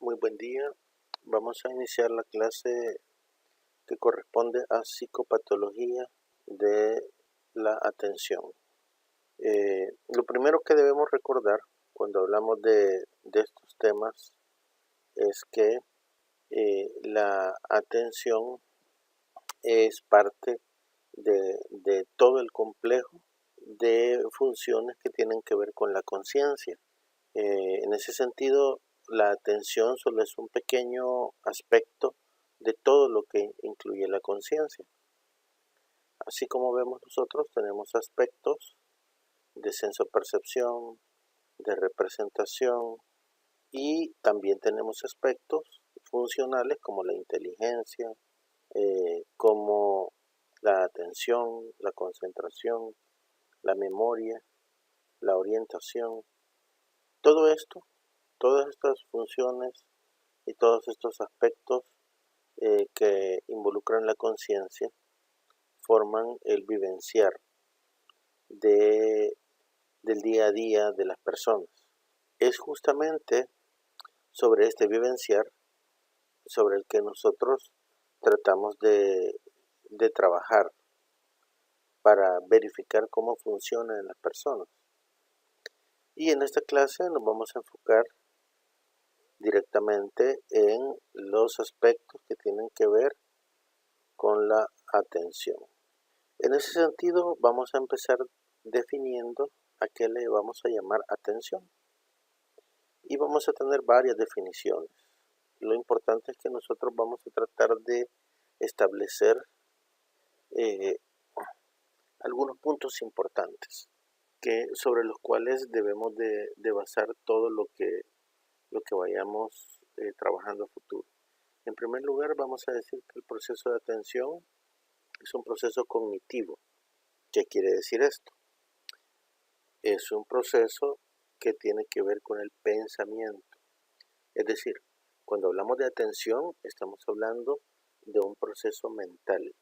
Muy buen día. Vamos a iniciar la clase que corresponde a psicopatología de la atención. Lo primero que debemos recordar cuando hablamos de estos temas es que la atención es parte de todo el complejo de funciones que tienen que ver con la conciencia. En ese sentido, la atención solo es un pequeño aspecto de todo lo que incluye la conciencia. Así como vemos nosotros, tenemos aspectos de sensopercepción, de representación y también tenemos aspectos funcionales como la inteligencia, como la atención, la concentración, la memoria, la orientación. Todo esto, todas estas funciones y todos estos aspectos que involucran la conciencia forman el vivenciar de, del día a día de las personas. Es justamente sobre este vivenciar sobre el que nosotros tratamos de trabajar para verificar cómo funciona en las personas. Y en esta clase nos vamos a enfocar directamente en los aspectos que tienen que ver con la atención. En ese sentido, vamos a empezar definiendo a qué le vamos a llamar atención. Y vamos a tener varias definiciones. Lo importante es que nosotros vamos a tratar de establecer eh, algunos puntos importantes sobre los cuales debemos de basar todo lo que vayamos trabajando a futuro. En primer lugar, vamos a decir que el proceso de atención es un proceso cognitivo. ¿Qué quiere decir esto? Es un proceso que tiene que ver con el pensamiento. Es decir, cuando hablamos de atención, estamos hablando de un proceso mental.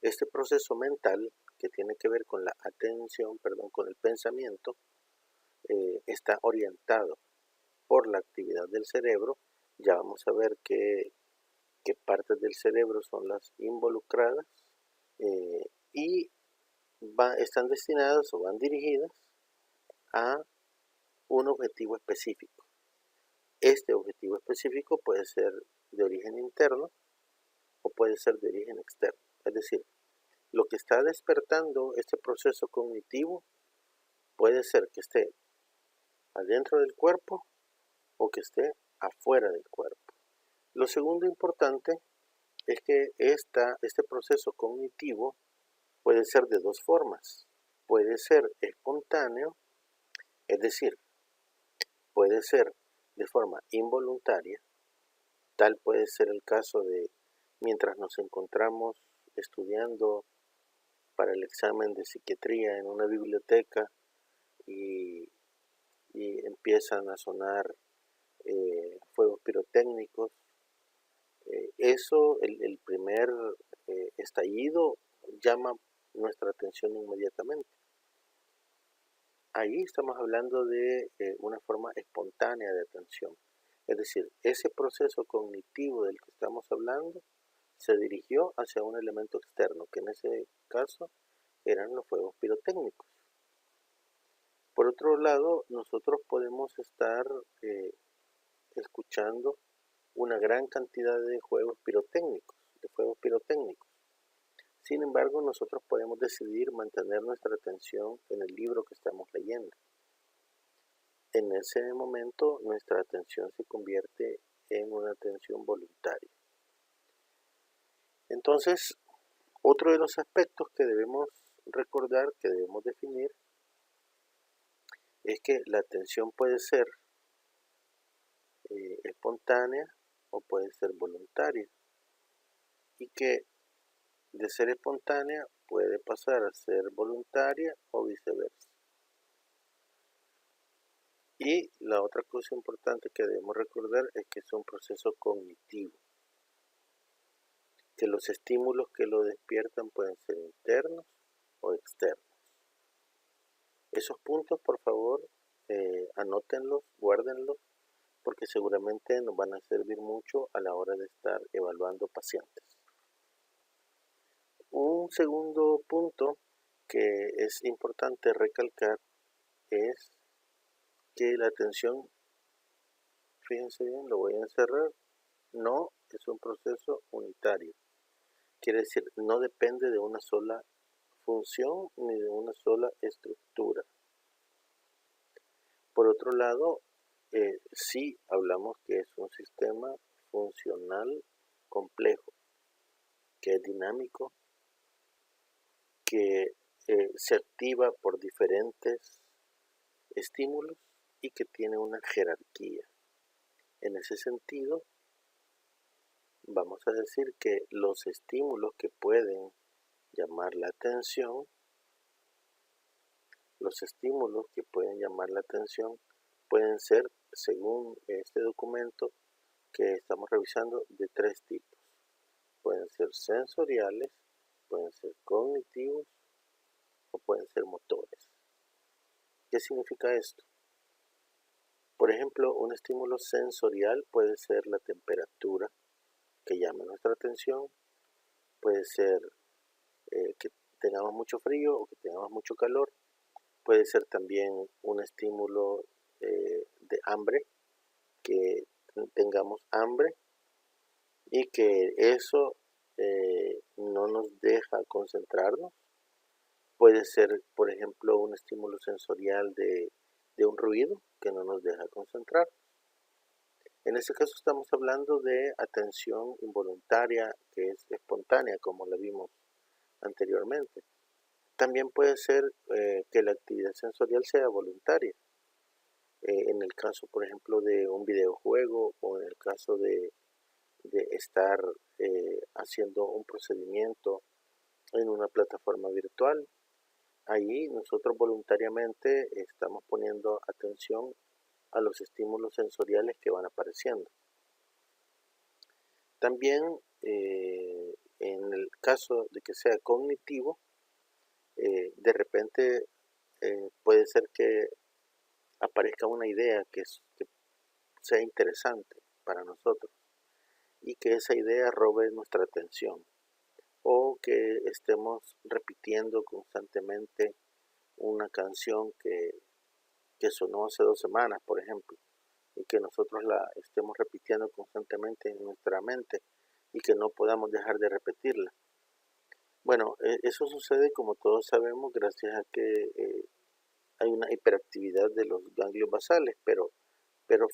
Este proceso mental, que tiene que ver con la atención, con el pensamiento, está orientado por la actividad del cerebro. Ya vamos a ver qué partes del cerebro son las involucradas y están destinadas o van dirigidas a un objetivo específico. Este objetivo específico puede ser de origen interno o puede ser de origen externo. Es decir, lo que está despertando este proceso cognitivo puede ser que esté adentro del cuerpo o que esté afuera del cuerpo. Lo segundo importante es que este proceso cognitivo puede ser de dos formas. Puede ser espontáneo, es decir, puede ser de forma involuntaria. Tal puede ser el caso de mientras nos encontramos estudiando para el examen de psiquiatría en una biblioteca y, y empiezan a sonar fuegos pirotécnicos. El primer estallido llama nuestra atención inmediatamente. Ahí estamos hablando de una forma espontánea de atención. Es decir, ese proceso cognitivo del que estamos hablando se dirigió hacia un elemento externo, que en ese caso eran los fuegos pirotécnicos. Por otro lado, nosotros podemos estar escuchando una gran cantidad de fuegos pirotécnicos. Sin embargo, nosotros podemos decidir mantener nuestra atención en el libro que estamos leyendo. En ese momento, nuestra atención se convierte en una atención voluntaria. Entonces, otro de los aspectos que debemos recordar, que debemos definir, es que la atención puede ser espontánea o puede ser voluntaria, y que de ser espontánea puede pasar a ser voluntaria o viceversa. Y la otra cosa importante que debemos recordar es que es un proceso cognitivo, que los estímulos que lo despiertan pueden ser internos o externos. Esos puntos, por favor, anótenlos, guárdenlos, porque seguramente nos van a servir mucho a la hora de estar evaluando pacientes. Un segundo punto que es importante recalcar es que la atención, fíjense bien, lo voy a encerrar, no es un proceso unitario. Quiere decir, no depende de una sola función ni de una sola estructura. Por otro lado, sí hablamos que es un sistema funcional complejo, que es dinámico, que se activa por diferentes estímulos y que tiene una jerarquía. En ese sentido, vamos a decir que los estímulos que pueden llamar la atención, pueden ser, según este documento que estamos revisando, de tres tipos. Pueden ser sensoriales, pueden ser cognitivos o pueden ser motores. ¿Qué significa esto? Por ejemplo, un estímulo sensorial puede ser la temperatura que llama nuestra atención, puede ser que tengamos mucho frío o que tengamos mucho calor, puede ser también un estímulo de hambre, que tengamos hambre y que eso no nos deja concentrarnos. Puede ser, por ejemplo, un estímulo sensorial de un ruido que no nos deja concentrar. En este caso estamos hablando de atención involuntaria, que es espontánea, como la vimos anteriormente. También puede ser que la actividad sensorial sea voluntaria. En el caso, por ejemplo, de un videojuego o en el caso de estar haciendo un procedimiento en una plataforma virtual, ahí nosotros voluntariamente estamos poniendo atención a los estímulos sensoriales que van apareciendo. También en el caso de que sea cognitivo, de repente puede ser que aparezca una idea que sea interesante para nosotros y que esa idea robe nuestra atención, o que estemos repitiendo constantemente una canción que sonó hace 2 semanas, por ejemplo, y que nosotros la estemos repitiendo constantemente en nuestra mente y que no podamos dejar de repetirla. Bueno, eso sucede, como todos sabemos, gracias a que hay una hiperactividad de los ganglios basales, pero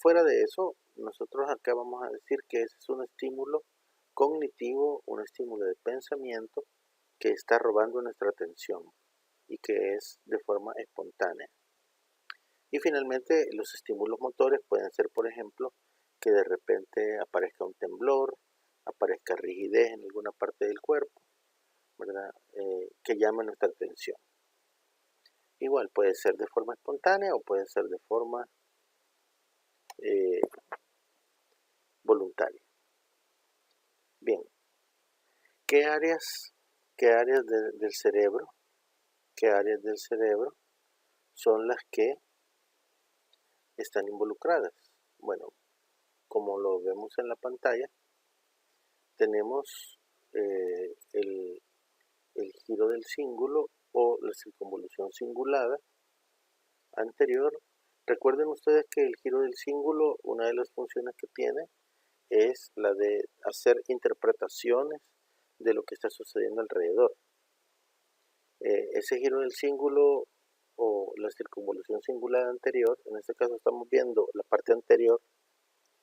fuera de eso, nosotros acá vamos a decir que ese es un estímulo cognitivo, un estímulo de pensamiento que está robando nuestra atención y que es de forma espontánea. Y finalmente, los estímulos motores pueden ser, por ejemplo, que de repente aparezca un temblor, aparezca rigidez en alguna parte del cuerpo, ¿verdad? Que llame nuestra atención. Igual puede ser de forma espontánea o puede ser de forma voluntaria. Bien, ¿qué áreas del cerebro son las que están involucradas? Bueno, como lo vemos en la pantalla, tenemos el giro del cíngulo o la circunvolución cingulada anterior. Recuerden ustedes que el giro del cíngulo, una de las funciones que tiene es la de hacer interpretaciones de lo que está sucediendo alrededor. Ese giro del cíngulo o la circunvolución cingulada anterior, en este caso estamos viendo la parte anterior,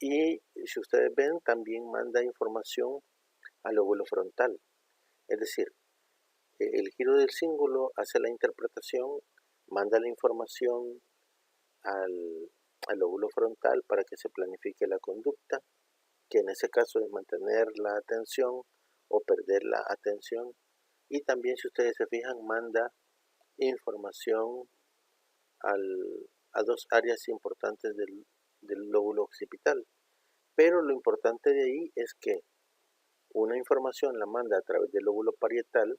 y si ustedes ven también manda información al lóbulo frontal. Es decir, el giro del cíngulo hace la interpretación, manda la información al lóbulo frontal para que se planifique la conducta, que en ese caso es mantener la atención o perder la atención. Y también, si ustedes se fijan, manda información a 2 áreas importantes del lóbulo occipital. Pero lo importante de ahí es que una información la manda a través del lóbulo parietal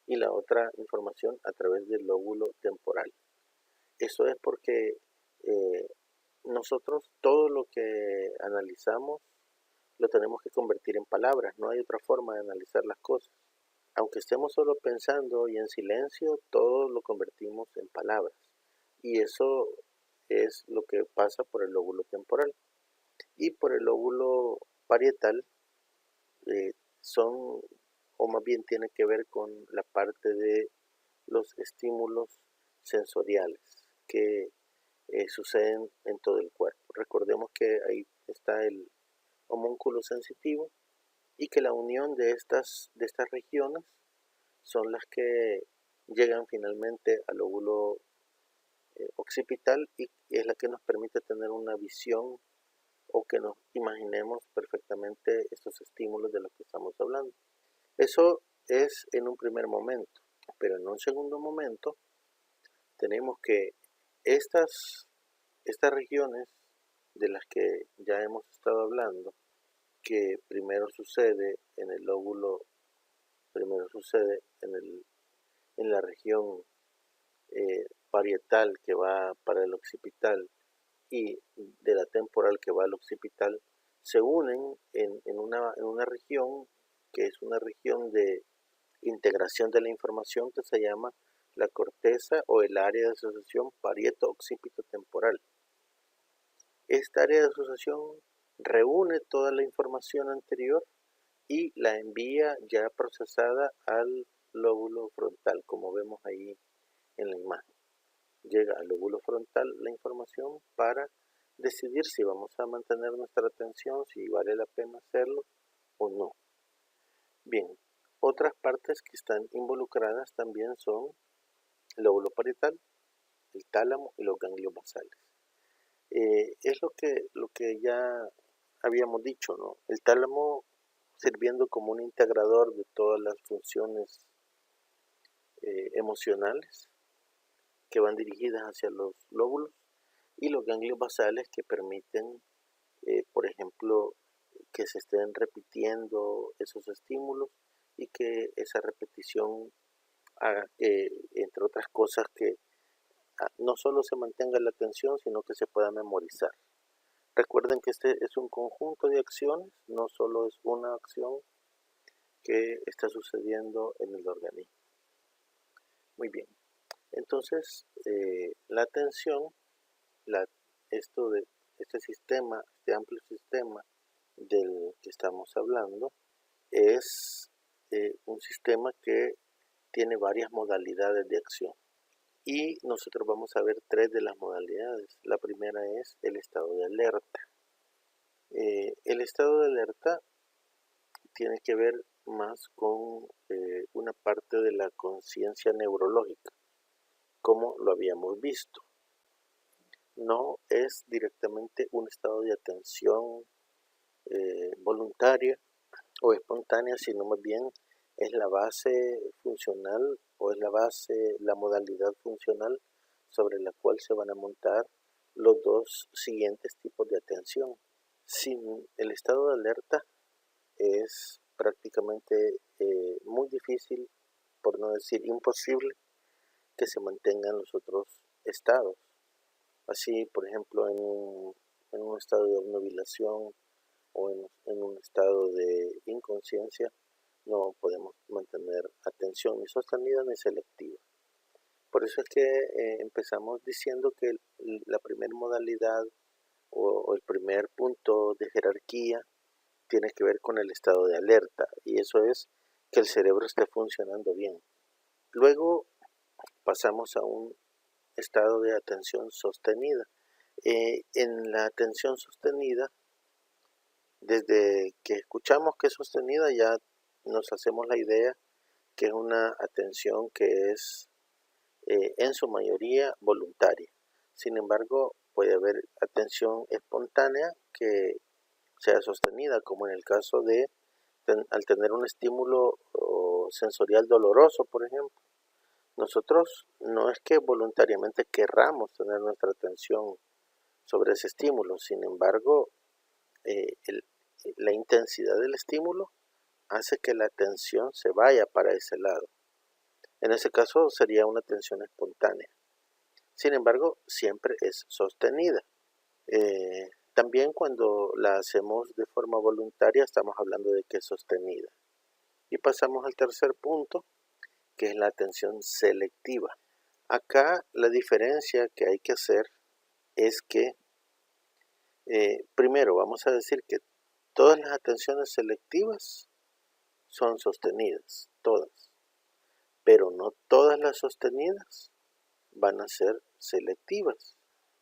y la otra información a través del lóbulo temporal. Eso es porque nosotros todo lo que analizamos lo tenemos que convertir en palabras, no hay otra forma de analizar las cosas. Aunque estemos solo pensando y en silencio, todo lo convertimos en palabras. Y eso es lo que pasa por el lóbulo temporal. Y por el lóbulo parietal son, o más bien tiene que ver con la parte de los estímulos sensoriales que suceden en todo el cuerpo. Recordemos que ahí está el homúnculo sensitivo y que la unión de estas regiones son las que llegan finalmente al lóbulo occipital y es la que nos permite tener una visión o que nos imaginemos perfectamente estos estímulos de los que estamos hablando. Eso es en un primer momento, pero en un segundo momento tenemos que estas regiones de las que ya hemos estado hablando, que primero sucede en el lóbulo, primero sucede en la región parietal que va para el occipital y de la temporal que va al occipital, se unen en una región que es una región de integración de la información que se llama la corteza o el área de asociación parieto-occipito temporal. Esta área de asociación reúne toda la información anterior y la envía ya procesada al lóbulo frontal, como vemos ahí en la imagen. Llega al lóbulo frontal la información para decidir si vamos a mantener nuestra atención, si vale la pena hacerlo o no. Bien, otras partes que están involucradas también son el lóbulo parietal, el tálamo y los ganglios basales. Es lo que ya habíamos dicho, ¿no? El tálamo sirviendo como un integrador de todas las funciones emocionales que van dirigidas hacia los lóbulos y los ganglios basales que permiten, por ejemplo, que se estén repitiendo esos estímulos y que esa repetición haga que, entre otras cosas, que no solo se mantenga la atención, sino que se pueda memorizar. Recuerden que este es un conjunto de acciones, no solo es una acción que está sucediendo en el organismo. Muy bien, entonces la atención, este sistema, este amplio sistema del que estamos hablando, es un sistema que tiene varias modalidades de acción. Y nosotros vamos a ver tres de las modalidades. La primera es el estado de alerta. El estado de alerta tiene que ver más con una parte de la conciencia neurológica, como lo habíamos visto. No es directamente un estado de atención voluntaria o espontánea, sino más bien es la base funcional o es la modalidad funcional sobre la cual se van a montar los dos siguientes tipos de atención. Sin el estado de alerta es prácticamente muy difícil, por no decir imposible, que se mantengan los otros estados. Así, por ejemplo, en un estado de obnubilación o en un estado de inconsciencia, no podemos mantener atención ni sostenida ni selectiva. Por eso es que empezamos diciendo que la primera modalidad o el primer punto de jerarquía tiene que ver con el estado de alerta, y eso es que el cerebro esté funcionando bien. Luego pasamos a un estado de atención sostenida. En la atención sostenida, desde que escuchamos que es sostenida ya nos hacemos la idea que es una atención que es en su mayoría voluntaria. Sin embargo, puede haber atención espontánea que sea sostenida, como en el caso de al tener un estímulo sensorial doloroso, por ejemplo. Nosotros no es que voluntariamente querramos tener nuestra atención sobre ese estímulo, sin embargo, la intensidad del estímulo hace que la atención se vaya para ese lado. En ese caso sería una atención espontánea. Sin embargo, siempre es sostenida. También cuando la hacemos de forma voluntaria estamos hablando de que es sostenida. Y pasamos al tercer punto, que es la atención selectiva. Acá la diferencia que hay que hacer es que primero vamos a decir que todas las atenciones selectivas son sostenidas, todas, pero no todas las sostenidas van a ser selectivas.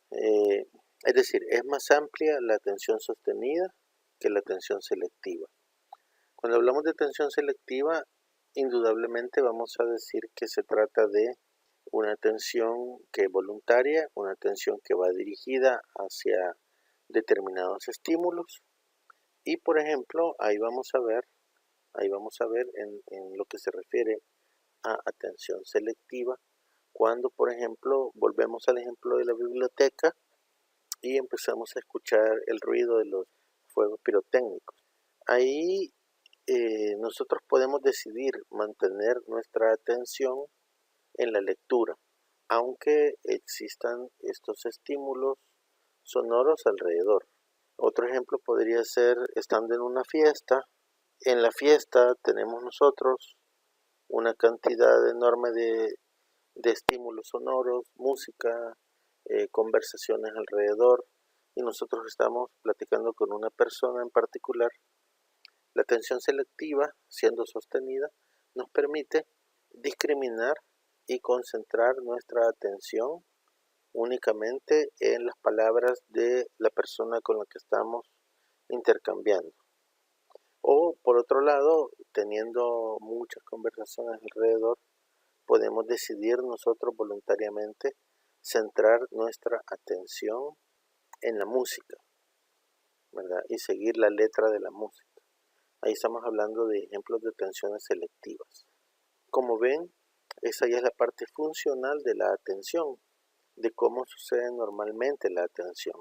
Es decir, es más amplia la atención sostenida que la atención selectiva. Cuando hablamos de atención selectiva, indudablemente vamos a decir que se trata de una atención que es voluntaria, una atención que va dirigida hacia determinados estímulos y, por ejemplo, ahí vamos a ver en lo que se refiere a atención selectiva, cuando, por ejemplo, volvemos al ejemplo de la biblioteca y empezamos a escuchar el ruido de los fuegos pirotécnicos. Ahí nosotros podemos decidir mantener nuestra atención en la lectura, aunque existan estos estímulos sonoros alrededor. Otro ejemplo podría ser estando en una fiesta. En la fiesta tenemos nosotros una cantidad enorme de estímulos sonoros, música, conversaciones alrededor, y nosotros estamos platicando con una persona en particular. La atención selectiva, siendo sostenida, nos permite discriminar y concentrar nuestra atención únicamente en las palabras de la persona con la que estamos intercambiando. O por otro lado, teniendo muchas conversaciones alrededor, podemos decidir nosotros voluntariamente centrar nuestra atención en la música, ¿verdad? Y seguir la letra de la música. Ahí estamos hablando de ejemplos de atenciones selectivas. Como ven, esa ya es la parte funcional de la atención, de cómo sucede normalmente la atención.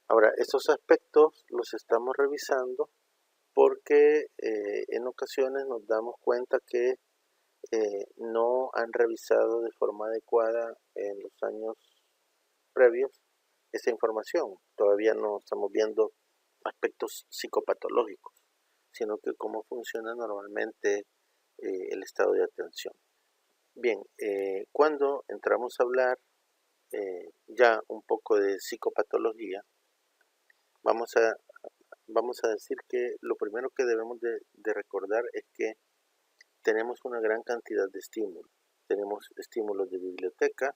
Ahora, estos aspectos los estamos revisando porque en ocasiones nos damos cuenta que no han revisado de forma adecuada en los años previos esta información. Todavía no estamos viendo aspectos psicopatológicos, sino que cómo funciona normalmente el estado de atención. Bien, cuando entramos a hablar ya un poco de psicopatología, vamos a decir que lo primero que debemos de recordar es que tenemos una gran cantidad de estímulos. Tenemos estímulos de biblioteca,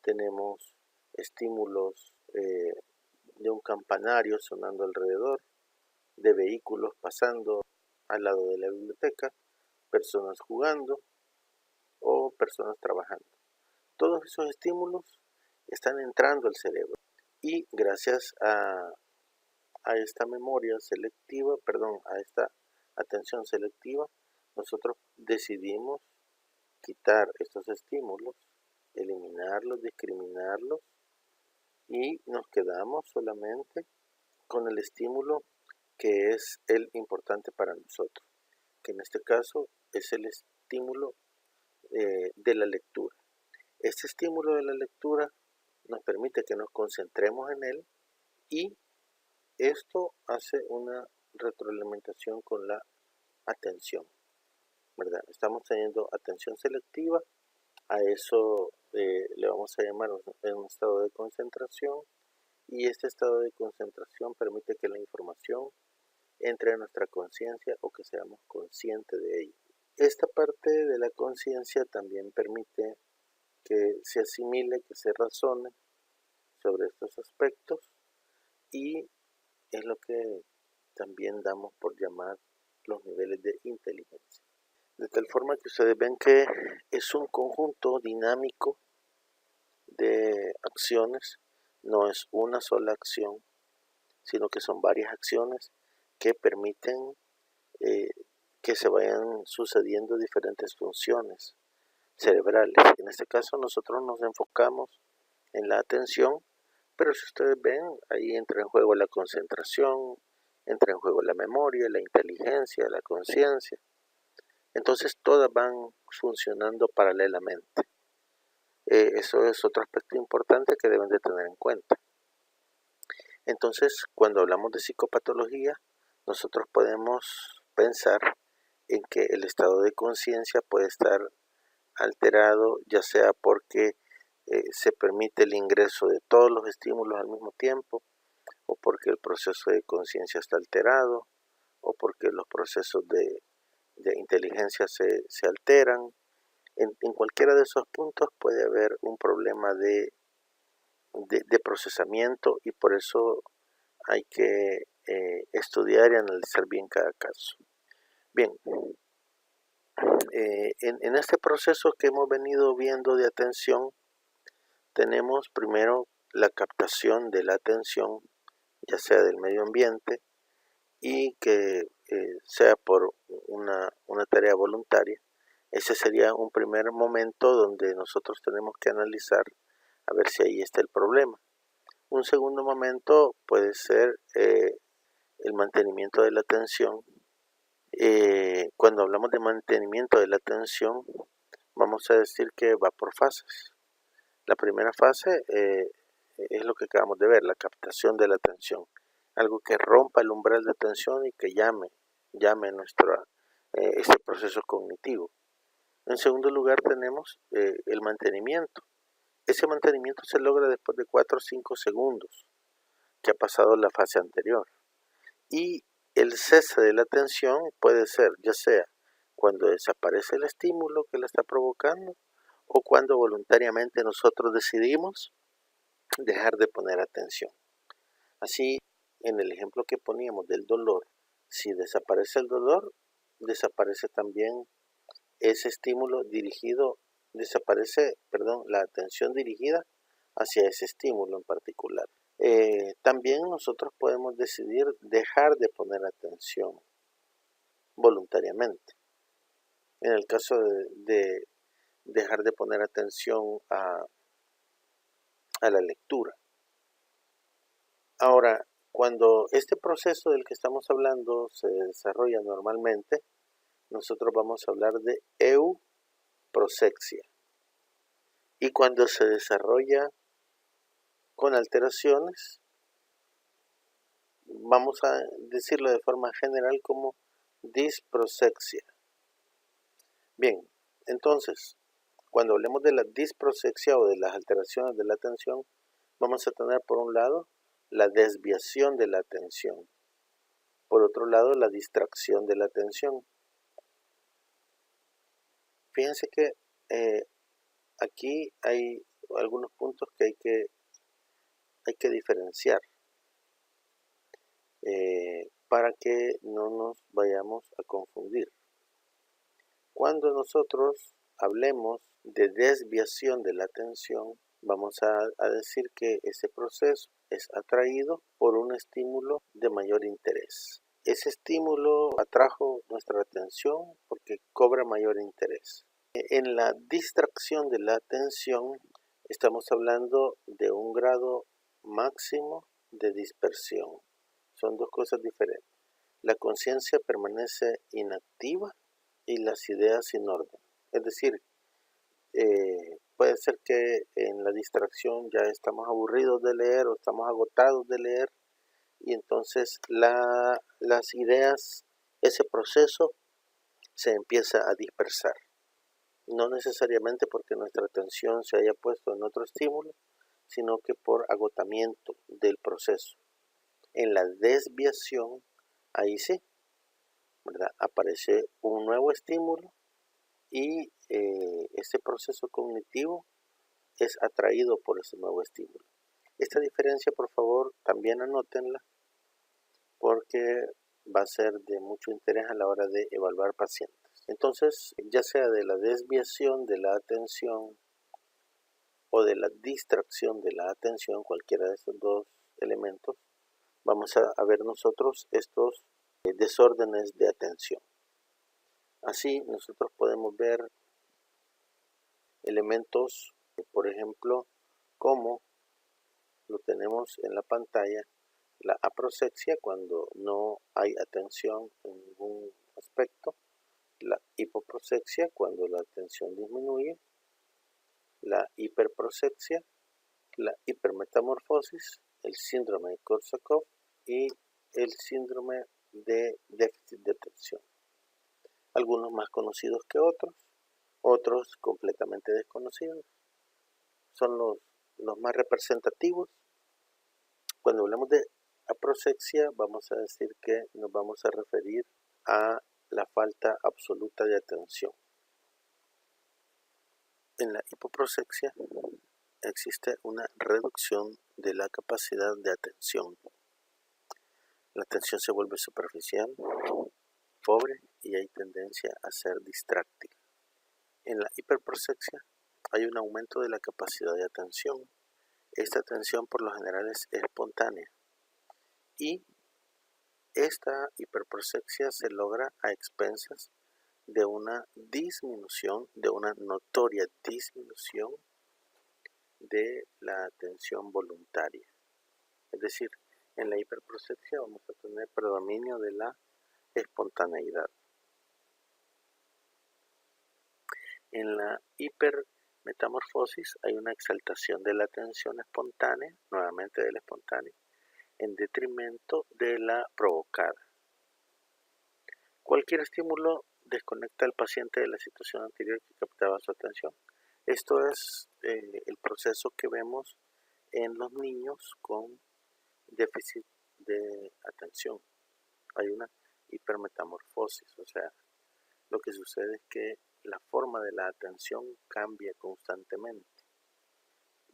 tenemos estímulos de un campanario sonando alrededor, de vehículos pasando al lado de la biblioteca, personas jugando o personas trabajando. Todos esos estímulos están entrando al cerebro y gracias a esta memoria selectiva, a esta atención selectiva, nosotros decidimos quitar estos estímulos, eliminarlos, discriminarlos y nos quedamos solamente con el estímulo que es el importante para nosotros, que en este caso es el estímulo de la lectura. Este estímulo de la lectura nos permite que nos concentremos en él y esto hace una retroalimentación con la atención, ¿verdad? Estamos teniendo atención selectiva, a eso le vamos a llamar un estado de concentración y este estado de concentración permite que la información entre a nuestra conciencia o que seamos conscientes de ella. Esta parte de la conciencia también permite que se asimile, que se razone sobre estos aspectos y es lo que también damos por llamar los niveles de inteligencia. De tal forma que ustedes ven que es un conjunto dinámico de acciones, no es una sola acción, sino que son varias acciones que permiten que se vayan sucediendo diferentes funciones cerebrales. En este caso nosotros nos enfocamos en la atención, pero si ustedes ven, ahí entra en juego la concentración, entra en juego la memoria, la inteligencia, la conciencia. Entonces todas van funcionando paralelamente. Eso es otro aspecto importante que deben de tener en cuenta. Entonces, cuando hablamos de psicopatología, nosotros podemos pensar en que el estado de conciencia puede estar alterado, ya sea porque se permite el ingreso de todos los estímulos al mismo tiempo, o porque el proceso de conciencia está alterado, o porque los procesos de inteligencia se alteran. En cualquiera de esos puntos puede haber un problema de procesamiento, y por eso hay que estudiar y analizar bien cada caso. Bien, en este proceso que hemos venido viendo de atención, tenemos primero la captación de la atención, ya sea del medio ambiente, y que sea por una tarea voluntaria. Ese sería un primer momento donde nosotros tenemos que analizar a ver si ahí está el problema. Un segundo momento puede ser el mantenimiento de la atención. Cuando hablamos de mantenimiento de la atención, vamos a decir que va por fases. La primera fase es lo que acabamos de ver, la captación de la atención. Algo que rompa el umbral de atención y que llame este proceso cognitivo. En segundo lugar tenemos el mantenimiento. Ese mantenimiento se logra después de 4 o 5 segundos que ha pasado la fase anterior. Y el cese de la atención puede ser ya sea cuando desaparece el estímulo que la está provocando, o cuando voluntariamente nosotros decidimos dejar de poner atención. Así, en el ejemplo que poníamos del dolor, si desaparece el dolor, desaparece también ese estímulo dirigido, la atención dirigida hacia ese estímulo en particular. También nosotros podemos decidir dejar de poner atención voluntariamente. En el caso de dejar de poner atención a la lectura. Ahora, cuando este proceso del que estamos hablando se desarrolla normalmente, nosotros vamos a hablar de euprosexia. Y cuando se desarrolla con alteraciones, vamos a decirlo de forma general como disprosexia. Bien, entonces, cuando hablemos de la disprosexia o de las alteraciones de la atención, vamos a tener por un lado la desviación de la atención, por otro lado la distracción de la atención. Fíjense que aquí hay algunos puntos que hay que diferenciar para que no nos vayamos a confundir. Cuando nosotros hablemos de desviación de la atención, vamos a decir que ese proceso es atraído por un estímulo de mayor interés. Ese estímulo atrajo nuestra atención porque cobra mayor interés. En la distracción de la atención estamos hablando de un grado máximo de dispersión. Son dos cosas diferentes. La conciencia permanece inactiva y las ideas sin orden. Es decir, puede ser que en la distracción ya estamos aburridos de leer o estamos agotados de leer, y entonces las ideas, ese proceso se empieza a dispersar. No necesariamente porque nuestra atención se haya puesto en otro estímulo, sino que por agotamiento del proceso. En la desviación, ahí sí, ¿verdad? Aparece un nuevo estímulo y este proceso cognitivo es atraído por ese nuevo estímulo. Esta diferencia, por favor, también anótenla, porque va a ser de mucho interés a la hora de evaluar pacientes. Entonces, ya sea de la desviación de la atención o de la distracción de la atención, cualquiera de estos dos elementos, vamos a ver nosotros estos desórdenes de atención. Así, nosotros podemos ver elementos, por ejemplo, como lo tenemos en la pantalla, la aprosexia, cuando no hay atención en ningún aspecto, la hipoprosexia, cuando la atención disminuye, la hiperprosexia, la hipermetamorfosis el síndrome de Korsakoff y el síndrome de déficit de atención. Algunos más conocidos que otros completamente desconocidos. Son los más representativos. Cuando hablamos de aproxia, vamos a decir que nos vamos a referir a la falta absoluta de atención. En la hipoproxia existe una reducción de la capacidad de atención. La atención se vuelve superficial, pobre y hay tendencia a ser distráctica. En la hiperproxia hay un aumento de la capacidad de atención. Esta atención por lo general es espontánea y esta hiperproxia se logra a expensas de una disminución, de una notoria disminución de la atención voluntaria. Es decir, en la hiperproxia vamos a tener predominio de la espontaneidad. En la hipermetamorfosis hay una exaltación de la atención espontánea, nuevamente de la espontánea, en detrimento de la provocada. Cualquier estímulo desconecta al paciente de la situación anterior que captaba su atención. Esto es el proceso que vemos en los niños con déficit de atención. Hay una hipermetamorfosis, o sea, lo que sucede es que la forma de la atención cambia constantemente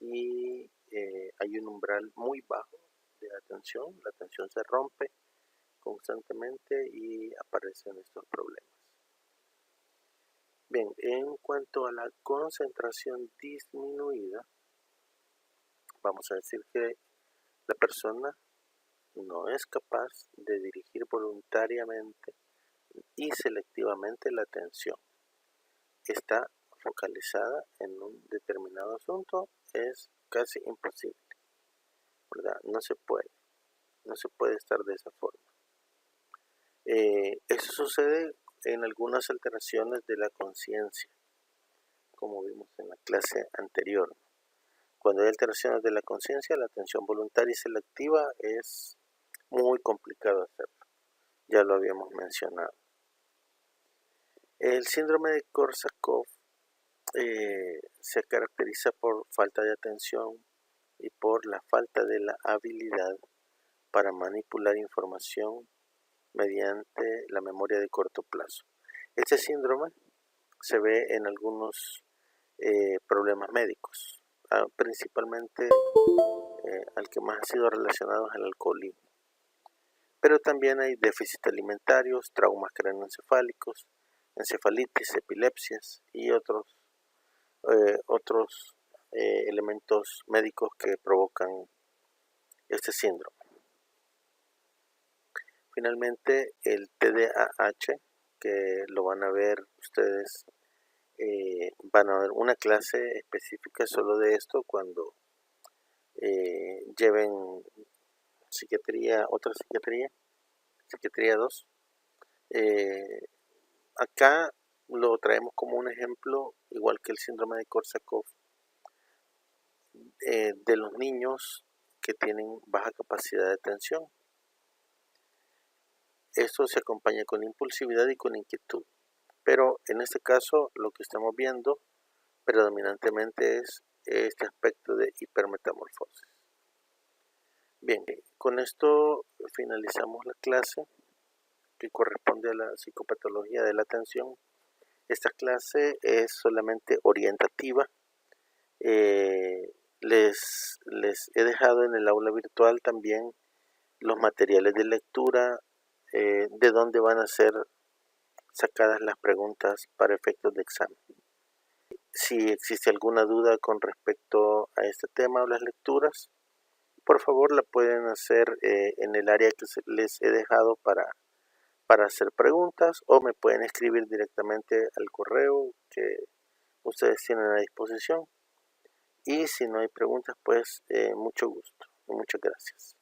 y hay un umbral muy bajo de atención, la atención se rompe constantemente y aparecen estos problemas. Bien, en cuanto a la concentración disminuida, vamos a decir que la persona no es capaz de dirigir voluntariamente y selectivamente la atención. Está focalizada en un determinado asunto, es casi imposible, ¿verdad? No se puede estar de esa forma. Eso sucede en algunas alteraciones de la conciencia, como vimos en la clase anterior. Cuando hay alteraciones de la conciencia, la atención voluntaria y selectiva es muy complicado hacerlo. Ya lo habíamos mencionado. El síndrome de Korsakoff se caracteriza por falta de atención y por la falta de la habilidad para manipular información mediante la memoria de corto plazo. Este síndrome se ve en algunos problemas médicos, principalmente al que más ha sido relacionado es el alcoholismo. Pero también hay déficits alimentarios, traumas craneoencefálicos, encefalitis, epilepsias y otros elementos médicos que provocan este síndrome. Finalmente, el TDAH, que lo van a ver ustedes, van a ver una clase específica solo de esto cuando lleven psiquiatría, otra psiquiatría 2. Acá lo traemos como un ejemplo, igual que el síndrome de Korsakoff, de los niños que tienen baja capacidad de atención. Esto se acompaña con impulsividad y con inquietud, pero en este caso lo que estamos viendo predominantemente es este aspecto de hipermetamorfosis. Bien, con esto finalizamos la clase que corresponde a la psicopatología de la atención. Esta clase es solamente orientativa. Les he dejado en el aula virtual también los materiales de lectura, de donde van a ser sacadas las preguntas para efectos de examen. Si existe alguna duda con respecto a este tema o las lecturas, por favor la pueden hacer en el área que les he dejado para hacer preguntas, o me pueden escribir directamente al correo que ustedes tienen a disposición. Y si no hay preguntas, pues mucho gusto y muchas gracias.